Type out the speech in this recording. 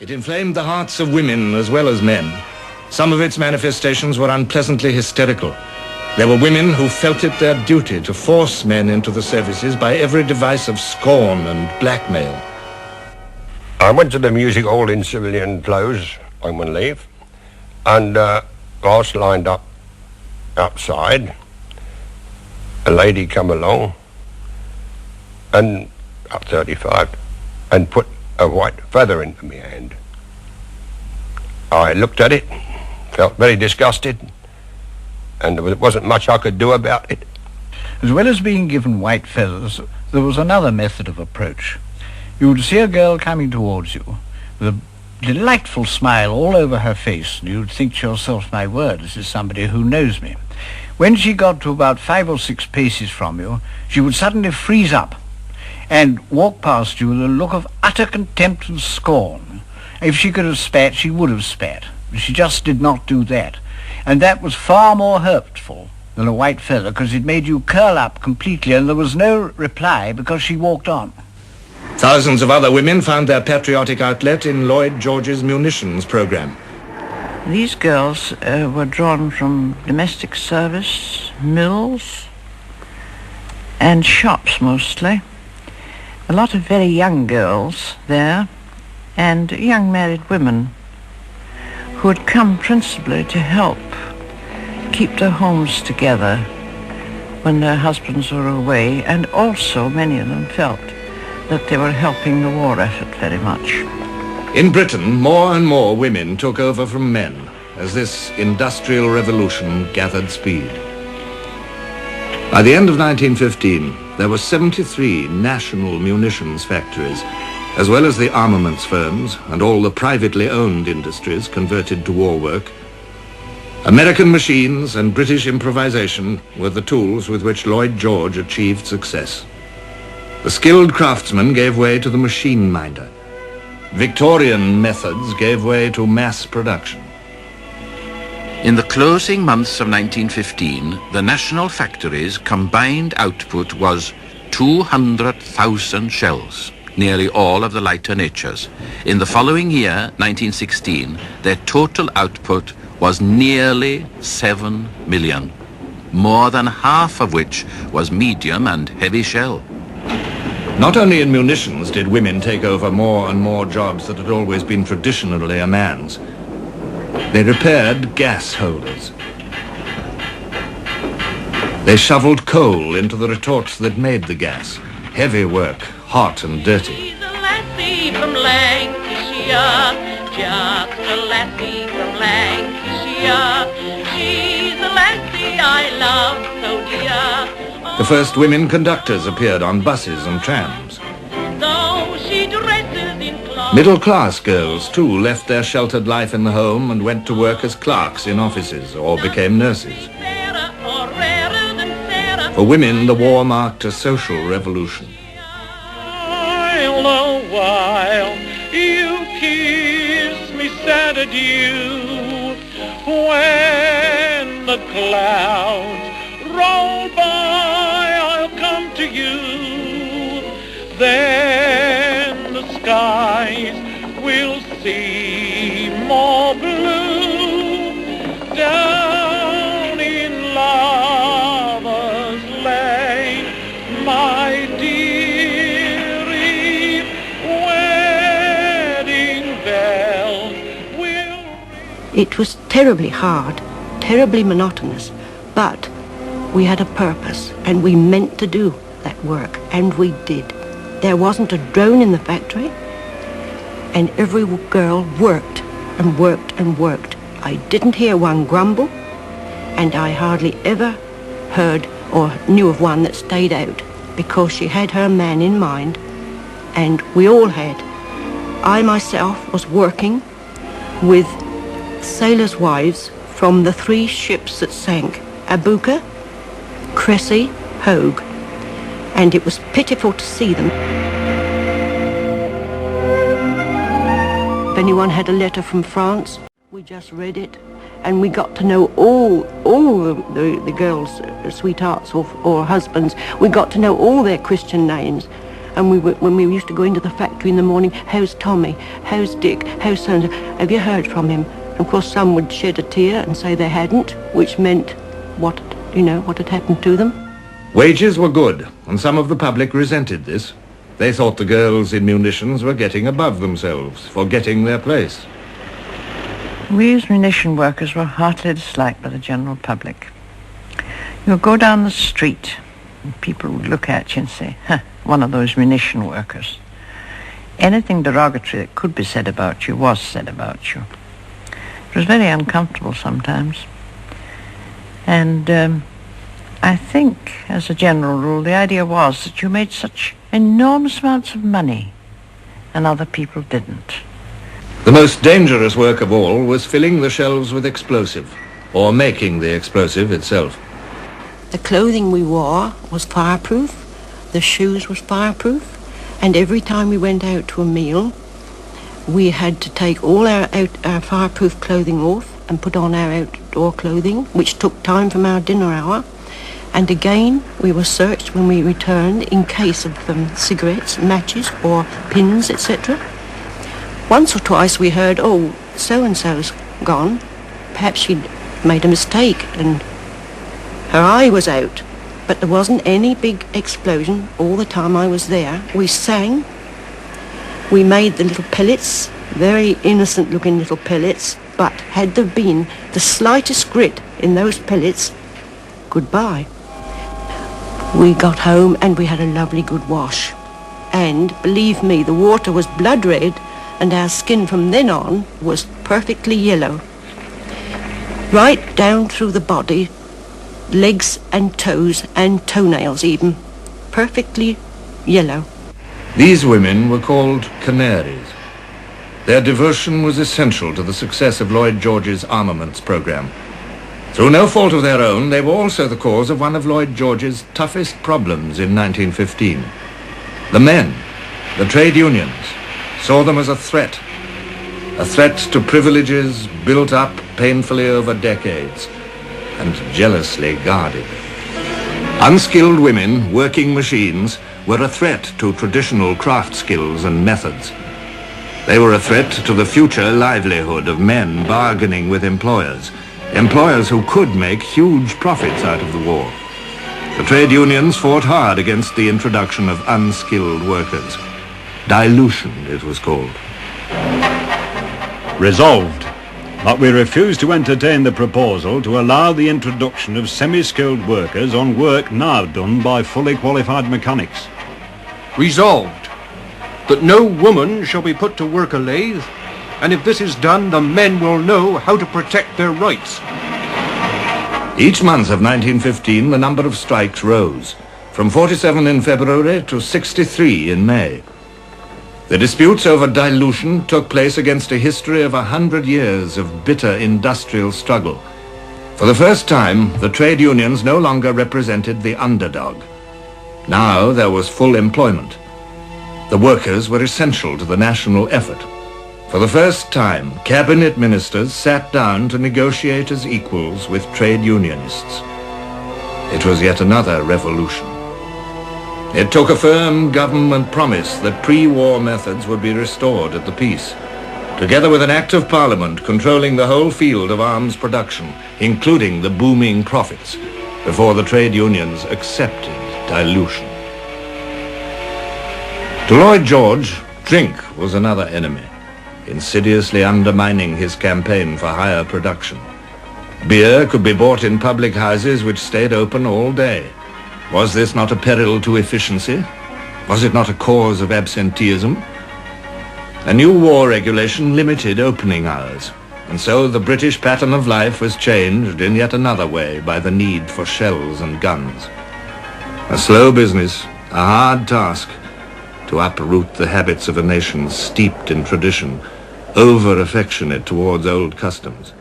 It inflamed the hearts of women as well as men. Some of its manifestations were unpleasantly hysterical. There were women who felt it their duty to force men into the services by every device of scorn and blackmail. I went to the music hall in civilian clothes on one leave, and I was lined up outside. A lady come along, and up 35, and put a white feather into my hand. I looked at it, felt very disgusted, and there wasn't much I could do about it. As well as being given white feathers, there was another method of approach. You would see a girl coming towards you with a delightful smile all over her face, and you'd think to yourself, my word, this is somebody who knows me. When she got to about 5 or 6 paces from you, she would suddenly freeze up and walk past you with a look of utter contempt and scorn. If she could have spat, she would have spat. But she just did not do that. And that was far more hurtful than a white feather, because it made you curl up completely, and there was no reply because she walked on. Thousands of other women found their patriotic outlet in Lloyd George's munitions program. These girls were drawn from domestic service, mills, and shops mostly. A lot of very young girls there, and young married women who had come principally to help keep their homes together when their husbands were away, and also many of them felt that they were helping the war effort very much. In Britain, more and more women took over from men as this industrial revolution gathered speed. By the end of 1915, there were 73 national munitions factories, as well as the armaments firms and all the privately owned industries converted to war work. American machines and British improvisation were the tools with which Lloyd George achieved success. The skilled craftsman gave way to the machine minder. Victorian methods gave way to mass production. In the closing months of 1915, the national factories' combined output was 200,000 shells, nearly all of the lighter natures. In the following year, 1916, their total output was nearly 7 million, more than half of which was medium and heavy shell. Not only in munitions did women take over more and more jobs that had always been traditionally a man's. They repaired gas holders. They shoveled coal into the retorts that made the gas. Heavy work, hot and dirty. She's a lassie from Lancashire, just a lassie from Lancashire. She's a lassie I love so dear. The first women conductors appeared on buses and trams. Though she dresses in clothes. Middle-class girls, too, left their sheltered life in the home and went to work as clerks in offices or became nurses. For women, the war marked a social revolution. While you kiss me sad adieu, when the clouds roll by, I'll come to you. Then the skies will seem more blue down in Lover's Lane, my dearie, wedding bells will ring. It was terribly hard, terribly monotonous, but we had a purpose and we meant to do that work, and we did. There wasn't a drone in the factory, and every girl worked and worked and worked. I didn't hear one grumble, and I hardly ever heard or knew of one that stayed out, because she had her man in mind, and we all had. I myself was working with sailors' wives from the 3 ships that sank, Abuka, Cressy, Hogue, and it was pitiful to see them. If anyone had a letter from France, we just read it, and we got to know all the girls' sweethearts or husbands. We got to know all their Christian names. And when we used to go into the factory in the morning, how's Tommy? How's Dick? How's so-and-so? Have you heard from him? And of course, some would shed a tear and say they hadn't, which meant what had happened to them. Wages were good, and some of the public resented this. They thought the girls in munitions were getting above themselves, forgetting their place. We as munition workers were heartily disliked by the general public. You would go down the street and people would look at you and say, one of those munition workers. Anything derogatory that could be said about you was said about you. It was very uncomfortable sometimes. And I think, as a general rule, the idea was that you made such enormous amounts of money and other people didn't. The most dangerous work of all was filling the shelves with explosive, or making the explosive itself. The clothing we wore was fireproof, the shoes was fireproof, and every time we went out to a meal, we had to take all our fireproof clothing off and put on our outdoor clothing, which took time from our dinner hour. And again, we were searched when we returned in case of cigarettes, matches, or pins, etc. Once or twice we heard, oh, so-and-so's gone. Perhaps she'd made a mistake and her eye was out. But there wasn't any big explosion all the time I was there. We sang. We made the little pellets, very innocent-looking little pellets, but had there been the slightest grit in those pellets, goodbye. We got home and we had a lovely good wash. And, believe me, the water was blood red and our skin from then on was perfectly yellow. Right down through the body, legs and toes and toenails even, perfectly yellow. These women were called canaries. Their devotion was essential to the success of Lloyd George's armaments program. Through no fault of their own, they were also the cause of one of Lloyd George's toughest problems in 1915. The men, the trade unions, saw them as a threat to privileges built up painfully over decades and jealously guarded. Unskilled women working machines were a threat to traditional craft skills and methods. They were a threat to the future livelihood of men bargaining with employers who could make huge profits out of the war. The trade unions fought hard against the introduction of unskilled workers. Dilution, it was called. Resolved that we refuse to entertain the proposal to allow the introduction of semi-skilled workers on work now done by fully qualified mechanics. Resolved that no woman shall be put to work a lathe, and if this is done, the men will know how to protect their rights. Each month of 1915, the number of strikes rose, from 47 in February to 63 in May. The disputes over dilution took place against a history of 100 years of bitter industrial struggle. For the first time, the trade unions no longer represented the underdog. Now there was full employment. The workers were essential to the national effort. For the first time, cabinet ministers sat down to negotiate as equals with trade unionists. It was yet another revolution. It took a firm government promise that pre-war methods would be restored at the peace, together with an act of parliament controlling the whole field of arms production, including the booming profits, before the trade unions accepted dilution. To Lloyd George, drink was another enemy, insidiously undermining his campaign for higher production. Beer could be bought in public houses which stayed open all day. Was this not a peril to efficiency? Was it not a cause of absenteeism? A new war regulation limited opening hours, and so the British pattern of life was changed in yet another way by the need for shells and guns. A slow business, a hard task, to uproot the habits of a nation steeped in tradition, over-affectionate towards old customs.